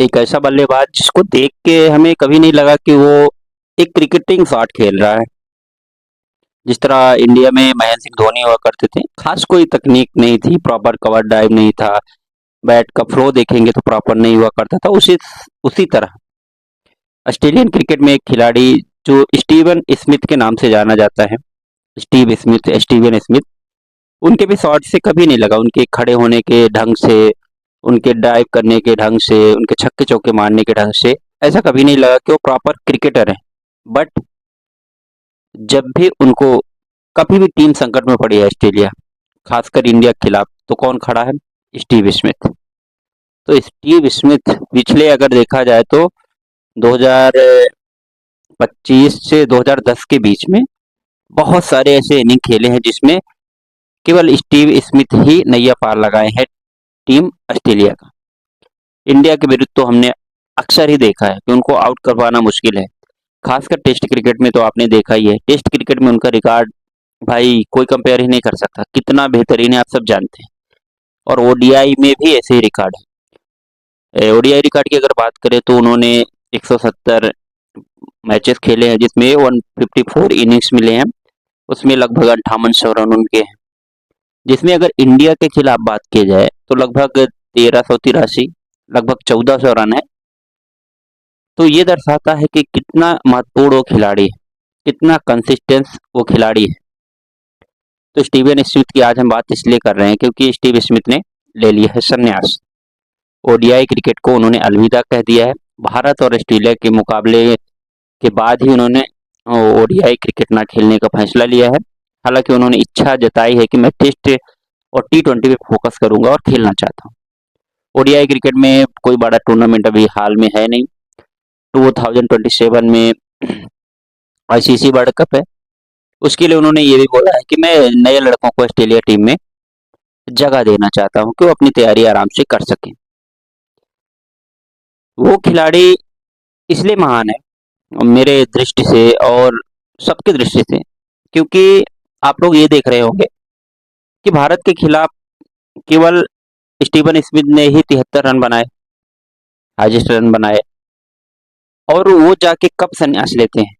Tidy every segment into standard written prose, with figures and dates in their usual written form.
एक ऐसा बल्लेबाज जिसको देख के हमें कभी नहीं लगा कि वो एक क्रिकेटिंग शॉट खेल रहा है। जिस तरह इंडिया में महेंद्र सिंह धोनी हुआ करते थे, खास कोई तकनीक नहीं थी, प्रॉपर कवर ड्राइव नहीं था, बैट का फ्लो देखेंगे तो प्रॉपर नहीं हुआ करता था। उसी उसी तरह ऑस्ट्रेलियन क्रिकेट में एक खिलाड़ी जो स्टीवन स्मिथ के नाम से जाना जाता है, स्टीव स्मिथ, स्टीवन स्मिथ, उनके भी शॉट से कभी नहीं लगा, उनके खड़े होने के ढंग से, उनके ड्राइव करने के ढंग से, उनके छक्के चौके मारने के ढंग से ऐसा कभी नहीं लगा कि वो प्रॉपर क्रिकेटर है। बट जब भी उनको कभी भी टीम संकट में पड़ी है ऑस्ट्रेलिया, खासकर इंडिया के खिलाफ, तो कौन खड़ा है? Steve Smith. तो स्टीव स्मिथ पिछले अगर देखा जाए तो 2025 से 2010 के बीच में बहुत सारे ऐसे इनिंग खेले हैं जिसमें केवल स्टीव स्मिथ ही नैया पार लगाए हैं टीम ऑस्ट्रेलिया का। इंडिया के विरुद्ध तो हमने अक्सर ही देखा है कि उनको आउट करवाना मुश्किल है। खासकर टेस्ट क्रिकेट में तो आपने देखा ही है, टेस्ट क्रिकेट में उनका रिकॉर्ड भाई कोई कंपेयर ही नहीं कर सकता, कितना बेहतरीन है आप सब जानते हैं। और ओडीआई में भी ऐसे ही रिकॉर्ड है। ओडीआई रिकॉर्ड की अगर बात करें तो उन्होंने 170 मैचेस खेले हैं जिसमें 154 इनिंग्स मिले हैं, उसमें लगभग 5800 रन उनके हैं। जिसमें अगर इंडिया के खिलाफ बात की जाए तो लगभग 1383, लगभग 1400 रन है। तो ये दर्शाता है कि कितना महत्वपूर्ण वो खिलाड़ी है, कितना कंसिस्टेंस वो खिलाड़ी है। तो स्टीवन स्मिथ की आज हम बात इसलिए कर रहे हैं क्योंकि स्टीव स्मिथ ने ले लिया है संन्यास। ओडीआई क्रिकेट को उन्होंने अलविदा कह दिया है। भारत और ऑस्ट्रेलिया के मुकाबले के बाद ही उन्होंने ओडीआई क्रिकेट ना खेलने का फैसला लिया है। हालांकि उन्होंने इच्छा जताई है कि मैं टेस्ट और टी20 पे फोकस करूंगा और खेलना चाहता हूँ। ओडीआई क्रिकेट में कोई बड़ा टूर्नामेंट अभी हाल में है नहीं। 2027 में आईसीसी वर्ल्ड कप है, उसके लिए उन्होंने ये भी बोला है कि मैं नए लड़कों को ऑस्ट्रेलिया टीम में जगह देना चाहता हूं कि वो अपनी तैयारी आराम से कर सकें। वो खिलाड़ी इसलिए महान है मेरे दृष्टि से और सबके दृष्टि से, क्योंकि आप लोग ये देख रहे होंगे कि भारत के खिलाफ केवल स्टीवन स्मिथ ने ही 73 रन बनाए, हाईएस्ट रन बनाए। और वो जाके कब संन्यास लेते हैं?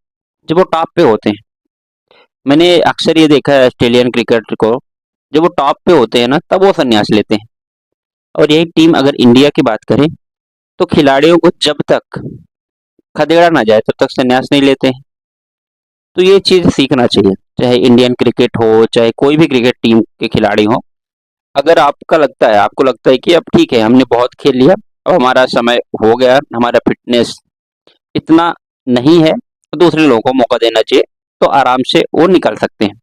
जब वो टॉप पे होते हैं। मैंने अक्सर ये देखा है ऑस्ट्रेलियन क्रिकेट को, जब वो टॉप पे होते हैं ना तब वो संन्यास लेते हैं। और यही टीम अगर इंडिया की बात करें तो खिलाड़ियों को जब तक खदेड़ा ना जाए तब तक संन्यास नहीं लेते हैं। तो ये चीज सीखना चाहिए, चाहे इंडियन क्रिकेट हो, चाहे कोई भी क्रिकेट टीम के खिलाड़ी हो। अगर आपको लगता है कि अब ठीक है हमने बहुत खेल लिया, अब हमारा समय हो गया, हमारा फिटनेस इतना नहीं है, तो दूसरे लोगों को मौका देना चाहिए, तो आराम से वो निकल सकते हैं।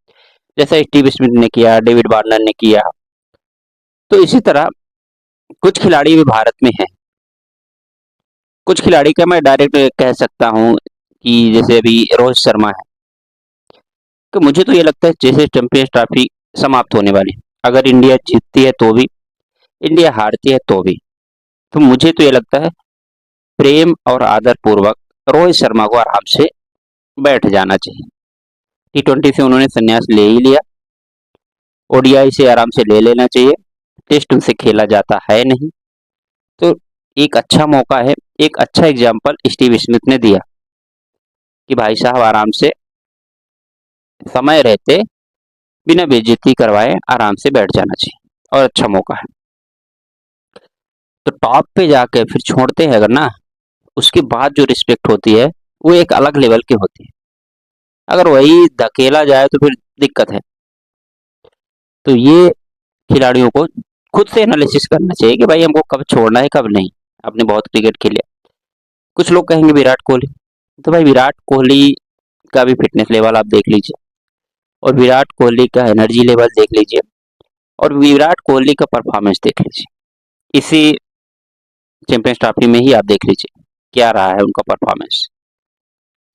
जैसा स्टीव स्मिथ ने किया, डेविड वार्नर ने किया। तो इसी तरह कुछ खिलाड़ी भी भारत में हैं। कुछ खिलाड़ी का मैं डायरेक्ट कह सकता हूँ कि जैसे अभी रोहित शर्मा है, तो मुझे तो ये लगता है जैसे चैंपियंस ट्रॉफी समाप्त होने वाली, अगर इंडिया जीतती है तो भी, इंडिया हारती है तो भी, तो मुझे तो ये लगता है प्रेम और आदर पूर्वक रोहित शर्मा को आराम से बैठ जाना चाहिए। टी20 से उन्होंने संन्यास ले ही लिया, ओडीआई से आराम से ले लेना चाहिए, टेस्ट उनसे खेला जाता है नहीं। तो एक अच्छा मौका है, एक अच्छा एग्जाम्पल स्टीव स्मिथ ने दिया कि भाई साहब आराम से समय रहते बिना बेइज्जती करवाए आराम से बैठ जाना चाहिए, और अच्छा मौका है। तो टॉप पे जाके फिर छोड़ते हैं अगर ना, उसके बाद जो रिस्पेक्ट होती है वो एक अलग लेवल की होती है। अगर वही धकेला जाए तो फिर दिक्कत है। तो ये खिलाड़ियों को खुद से एनालिसिस करना चाहिए कि भाई हमको कब छोड़ना है कब नहीं। आपने बहुत क्रिकेट खेला। कुछ लोग कहेंगे विराट कोहली, तो भाई विराट कोहली का भी फिटनेस लेवल आप देख लीजिए, और विराट कोहली का एनर्जी लेवल देख लीजिए, और विराट कोहली का परफॉर्मेंस देख लीजिए। इसी चैंपियंस ट्रॉफी में ही आप देख लीजिए क्या रहा है उनका परफॉर्मेंस,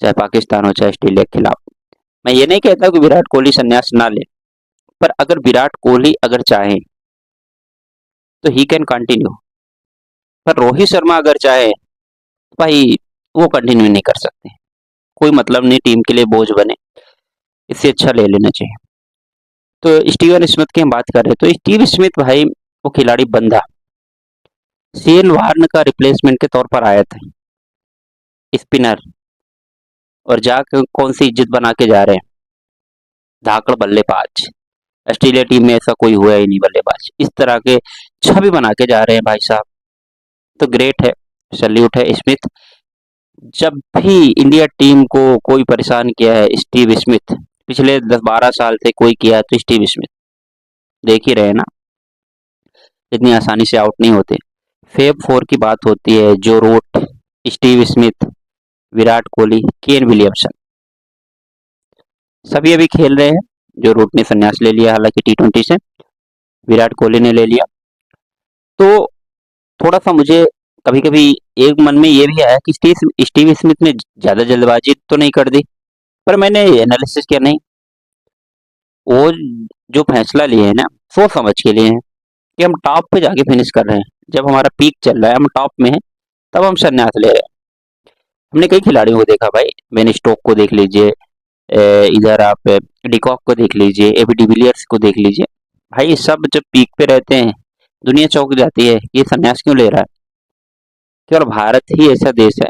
चाहे पाकिस्तान हो चाहे ऑस्ट्रेलिया के खिलाफ। मैं ये नहीं कहता कि विराट कोहली संन्यास ना ले, पर अगर विराट कोहली अगर चाहे तो ही कैन कंटिन्यू, पर रोहित शर्मा अगर चाहे तो भाई वो कंटिन्यू नहीं कर सकते। कोई मतलब नहीं टीम के लिए बोझ बने, इससे अच्छा ले लेना चाहिए। तो स्टीवन स्मिथ की हम बात कर रहे हैं, तो स्टीव स्मिथ भाई वो खिलाड़ी बंदा शेन वार्न का रिप्लेसमेंट के तौर पर आया था स्पिनर, और जाकर कौन सी इज्जत बना के जा रहे हैं, धाकड़ बल्लेबाज। ऑस्ट्रेलिया टीम में ऐसा कोई हुआ ही नहीं बल्लेबाज, इस तरह के छवि बना के जा रहे हैं भाई साहब। तो ग्रेट है, सल्यूट है स्मिथ। जब भी इंडिया टीम को कोई परेशान किया है स्टीव स्मिथ, पिछले 10-12 साल से कोई किया है तो स्टीव स्मिथ। देख ही रहे हैं ना, इतनी आसानी से आउट नहीं होते। फेब फोर की बात होती है, Joe Root, Steve Smith, Virat Kohli, Kane Williamson, सभी अभी खेल रहे हैं। जो रूट ने संन्यास ले लिया हालांकि टी20 से, विराट कोहली ने ले लिया। तो थोड़ा सा मुझे कभी कभी एक मन में ये भी आया कि स्टीव स्मिथ ने ज्यादा जल्दबाजी तो नहीं कर दी, पर मैंने एनालिसिस किया, नहीं, वो जो फैसला लिए है ना, सोच समझ के लिए हैं कि हम टॉप पे जाके फिनिश कर रहे हैं। जब हमारा पीक चल रहा है, हम टॉप में हैं, तब हम संन्यास ले रहे हैं। हमने कई खिलाड़ियों को देखा भाई, बेन स्टोक को देख लीजिए, इधर आप डिकॉक को देख लीजिए, एबी डिविलियर्स को देख लीजिए। भाई सब जब पीक पे रहते हैं, दुनिया चौंक जाती है, ये संन्यास क्यों ले रहा है। केवल भारत ही ऐसा देश है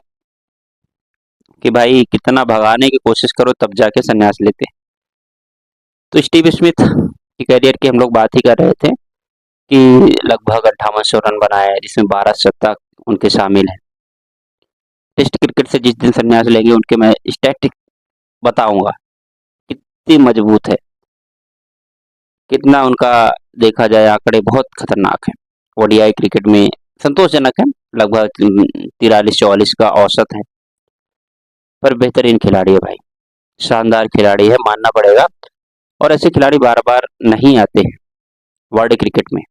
कि भाई कितना भगाने की कोशिश करो तब जाके संन्यास लेते हैं। तो स्टीव स्मिथ की करियर की हम लोग बात ही कर रहे थे कि लगभग 5800 रन बनाए हैं, जिसमें 12 शतक उनके शामिल हैं। टेस्ट क्रिकेट से जिस दिन संन्यास लेंगे, उनके मैं स्टैटिक बताऊंगा कितनी मजबूत है, कितना उनका देखा जाए आंकड़े बहुत खतरनाक है। ओडीआई क्रिकेट में संतोषजनक है, लगभग 43-44 का औसत है, पर बेहतरीन खिलाड़ी है भाई, शानदार खिलाड़ी है, मानना पड़ेगा। और ऐसे खिलाड़ी बार बार नहीं आते वर्ल्ड क्रिकेट में।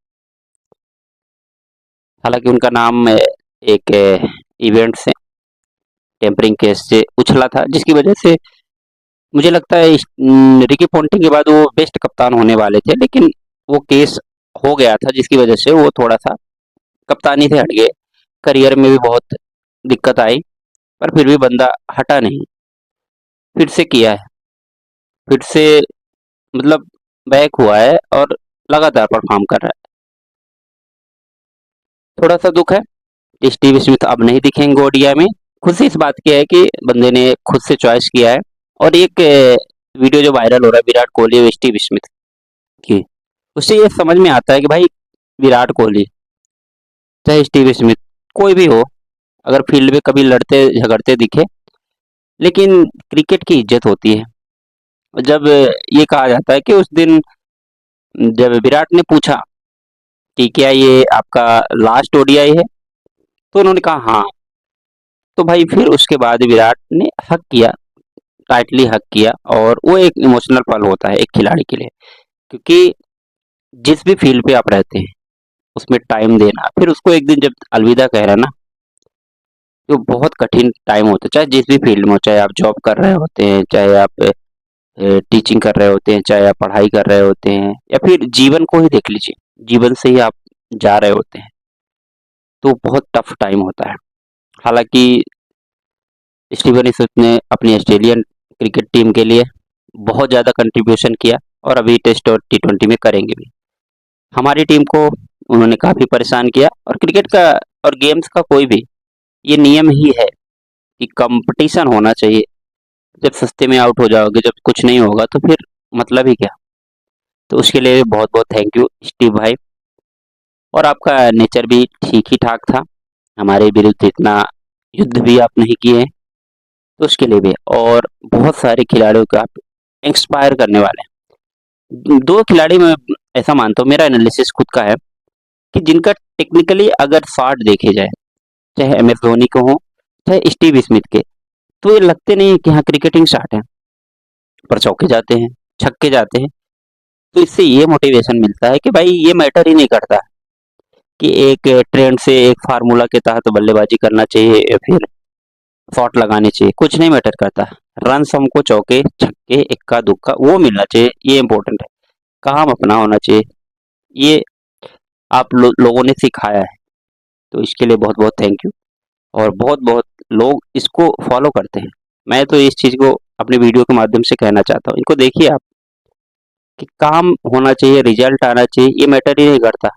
हालांकि उनका नाम एक इवेंट से, टेम्परिंग केस से उछला था, जिसकी वजह से मुझे लगता है रिकी पॉन्टिंग के बाद वो बेस्ट कप्तान होने वाले थे, लेकिन वो केस हो गया था, जिसकी वजह से वो थोड़ा सा कप्तानी से हट गए। करियर में भी बहुत दिक्कत आई, पर फिर भी बंदा हटा नहीं, फिर से किया है, फिर से मतलब बैक हुआ है और लगातार परफॉर्म कर रहा है। थोड़ा सा दुख है, स्टीव स्मिथ अब नहीं दिखेंगे ओडिया में। खुद से इस बात की है कि बंदे ने खुद से चॉइस किया है। और एक वीडियो जो वायरल हो रहा है विराट कोहली और स्टीव स्मिथ की, उससे ये समझ में आता है कि भाई विराट कोहली चाहे स्टीव स्मिथ कोई भी हो, अगर फील्ड में कभी लड़ते झगड़ते दिखे, लेकिन क्रिकेट की इज्जत होती है। जब ये कहा जाता है कि उस दिन जब विराट ने पूछा कि क्या ये आपका लास्ट ओडीआई है, तो उन्होंने कहा हाँ। तो भाई फिर उसके बाद विराट ने हक किया, टाइटली हक किया, और वो एक इमोशनल पल होता है एक खिलाड़ी के लिए, क्योंकि जिस भी फील्ड पे आप रहते हैं उसमें टाइम देना, फिर उसको एक दिन जब अलविदा कह रहे हैं ना, तो बहुत कठिन टाइम होता है, चाहे जिस भी फील्ड में हो, चाहे आप जॉब कर रहे होते हैं, चाहे आप टीचिंग कर रहे होते हैं, चाहे आप पढ़ाई कर रहे होते हैं, या फिर जीवन को ही देख लीजिए, जीवन से ही आप जा रहे होते हैं, तो बहुत टफ टाइम होता है। हालांकि स्टीवन स्मिथ ने अपनी ऑस्ट्रेलियन क्रिकेट टीम के लिए बहुत ज़्यादा कंट्रीब्यूशन किया, और अभी टेस्ट और टी20 में करेंगे भी। हमारी टीम को उन्होंने काफ़ी परेशान किया, और क्रिकेट का और गेम्स का कोई भी ये नियम ही है कि कंपटीशन होना चाहिए। जब सस्ते में आउट हो जाओगे, जब कुछ नहीं होगा, तो फिर मतलब ही क्या। तो उसके लिए बहुत बहुत थैंक यू स्टीव भाई। और आपका नेचर भी ठीक ही ठाक था, हमारे विरुद्ध इतना युद्ध भी आप नहीं किए, तो उसके लिए भी। और बहुत सारे खिलाड़ियों को आप इंस्पायर करने वाले हैं। दो खिलाड़ी मैं ऐसा मानता हूँ, मेरा एनालिसिस खुद का है, कि जिनका टेक्निकली अगर शॉट देखे जाए, चाहे एम एस धोनी को हो, चाहे स्टीव स्मिथ के, तो ये लगते नहीं कि हाँ क्रिकेटिंग शॉट है, पर चौके जाते हैं, छक्के जाते हैं। तो इससे ये मोटिवेशन मिलता है कि भाई ये मैटर ही नहीं करता कि एक ट्रेंड से, एक फार्मूला के तहत बल्लेबाजी करना चाहिए या फिर शॉट लगाने चाहिए, कुछ नहीं मैटर करता। रन हमको चौके छक्के इक्का दुक्का वो मिलना चाहिए, ये इंपॉर्टेंट है। काम अपना होना चाहिए, ये आप लोगों ने सिखाया है, तो इसके लिए बहुत बहुत थैंक यू। और बहुत बहुत लोग इसको फॉलो करते हैं। मैं तो इस चीज़ को अपने वीडियो के माध्यम से कहना चाहता हूँ, इनको देखिए आप, कि काम होना चाहिए, रिजल्ट आना चाहिए, ये मैटर ही नहीं करता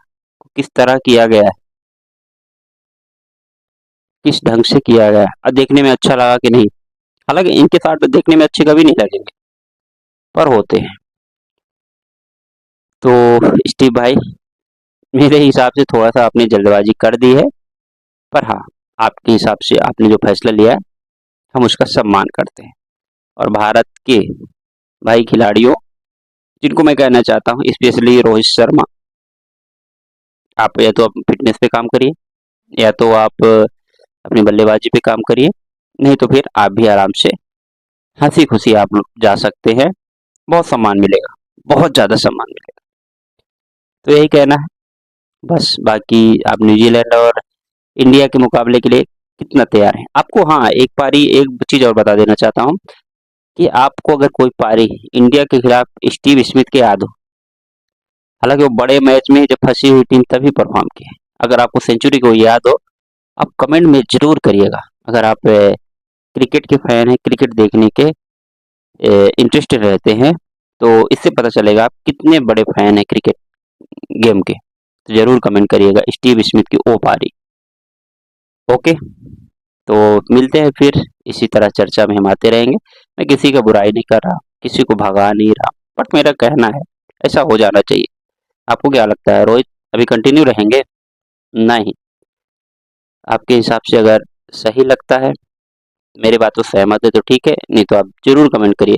किस तरह किया गया है। किस ढंग से किया गया है और देखने में अच्छा लगा कि नहीं। हालाँकि इनके साथ तो देखने में अच्छे कभी नहीं लगेंगे, पर होते हैं। तो स्टीव भाई, मेरे हिसाब से थोड़ा-सा आपने जल्दबाज़ी कर दी है, पर हाँ, आपके हिसाब से आपने जो फैसला लिया है, हम उसका सम्मान करते हैं। और भारत के भाई खिलाड़ियों, जिनको मैं कहना चाहता हूँ स्पेशली रोहित शर्मा, आप या तो आप फ़िटनेस पे काम करिए, या तो आप अपनी बल्लेबाज़ी पे काम करिए, नहीं तो फिर आप भी आराम से हँसी-खुशी आप लोग जा सकते हैं, बहुत सम्मान मिलेगा, बहुत ज़्यादा सम्मान मिलेगा। तो यही कहना है, बस बाकी आप न्यूज़ीलैंड और इंडिया के मुकाबले के लिए कितना तैयार हैं? आपको हाँ, एक पारी एक चीज़ और बता देना चाहता हूँ कि आपको अगर कोई पारी इंडिया के खिलाफ स्टीव स्मिथ की याद हो, हालाँकि वो बड़े मैच में जब फँसी हुई टीम तभी परफ़ॉर्म किए। अगर आपको सेंचुरी कोई याद हो, आप कमेंट में ज़रूर करिएगा। अगर आप क्रिकेट के फैन हैं, क्रिकेट देखने के इंटरेस्टेड रहते हैं, तो इससे पता चलेगा आप कितने बड़े फैन हैं क्रिकेट गेम के। तो ज़रूर कमेंट करिएगा स्टीव स्मिथ की ओ पारी। ओके, तो मिलते हैं फिर, इसी तरह चर्चा में हम आते रहेंगे। मैं किसी का बुराई नहीं कर रहा, किसी को भगा नहीं रहा, बट मेरा कहना है, ऐसा हो जाना चाहिए। आपको क्या लगता है रोहित, अभी कंटिन्यू रहेंगे? नहीं, आपके हिसाब से अगर सही लगता है, मेरी बातों से सहमत है तो ठीक है, नहीं तो आप ज़रूर कमेंट करिए।